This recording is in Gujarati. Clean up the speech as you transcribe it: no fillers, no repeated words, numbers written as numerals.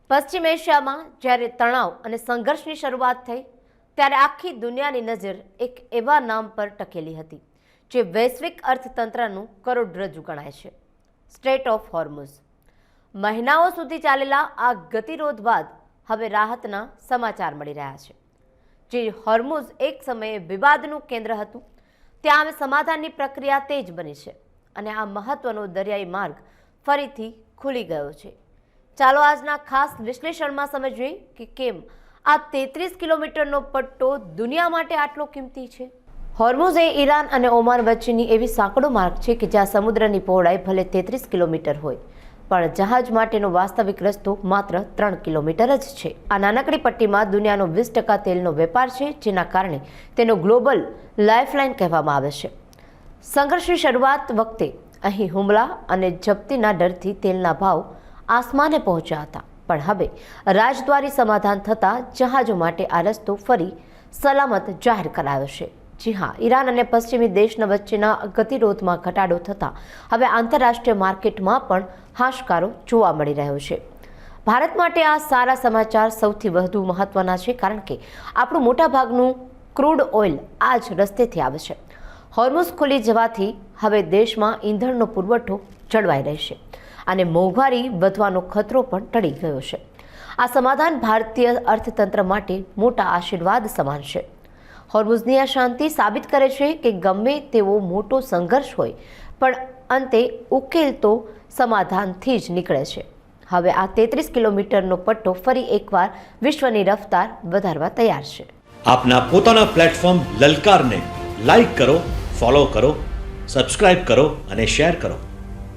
પશ્ચિમ એશિયામાં જ્યારે તણાવ અને સંઘર્ષની શરૂઆત થઈ ત્યારે આખી દુનિયાની નજર એક એવા નામ પર ટકેલી હતી જે વૈશ્વિક અર્થતંત્રનું કરોડરજ્જુ ગણાય છે, સ્ટ્રેટ ઓફ હોર્મુઝ। મહિનાઓ સુધી ચાલેલા આ ગતિરોધ બાદ હવે રાહતના સમાચાર મળી રહ્યા છે। જે હોર્મુઝ એક સમયે વિવાદનું કેન્દ્ર હતું, ત્યાં હવે સમાધાનની પ્રક્રિયા તેજ બની છે અને આ મહત્વનો દરિયાઈ માર્ગ ફરીથી ખુલી ગયો છે। ચાલો આજના ખાસ વિશ્લેષણમાં સમજીએ કે કેમ આ 33 કિલોમીટરનો પટ્ટો દુનિયા માટે આટલો કિંમતી છે। હોર્મુઝ એ ઈરાન અને ઓમાન વચ્ચેની એવી સાંકડો માર્ગ છે કે જ્યાં સમુદ્રની પહોળાઈ ભલે 33 કિલોમીટર હોય પણ જહાજ માટેનો વાસ્તવિક રસ્તો માત્ર 3 કિલોમીટર જ છે। આ નાનકડી પટ્ટીમાં દુનિયાનો 20% તેલનો વેપાર છે, જેના કારણે તેનો ગ્લોબલ લાઇફલાઇન કહેવામાં આવે છે। સંઘર્ષની શરૂઆત વખતે અહીં હુમલા અને જપ્તીના ડરથી તેલના ભાવ આસમાને પહોંચ્યા હતા, પણ હવે રાજદ્વારી સમાધાન થતાં જહાજો માટે આ રસ્તો ફરી સલામત જાહેર કરાયો છે। જી હા, ઈરાન અને પશ્ચિમી દેશના વચ્ચેના ગતિરોધમાં ઘટાડો થતાં હવે આંતરરાષ્ટ્રીય માર્કેટમાં પણ હાશકારો જોવા મળી રહ્યો છે। ભારત માટે આ સારા સમાચાર સૌથી વધુ મહત્વના છે, કારણ કે આપણું મોટાભાગનું ક્રૂડ ઓઇલ આ જ રસ્તેથી આવે છે। હોર્મુઝ ખુલી જવાથી હવે દેશમાં ઈંધણનો પુરવઠો જળવાઈ રહેશે અને મોંઘવારી વધવાનો ખતરો પણ ટળી ગયો છે। આ સમાધાન ભારતીય અર્થતંત્ર માટે મોટા આશીર્વાદ સમાન છે। હોર્મુઝની આ શાંતિ સાબિત કરે છે કે ગમે તેવો મોટો સંઘર્ષ હોય પણ અંતે ઉકેલ તો સમાધાનથી જ નીકળે છે। હવે આ 33 કિલોમીટરનો પટ્ટો ફરી એકવાર વિશ્વની રફતાર વધારવા તૈયાર છે। આપના પોતાના પ્લેટફોર્મ લલકારને લાઈક કરો, ફોલો કરો, સબસ્ક્રાઇબ કરો અને શેર કરો।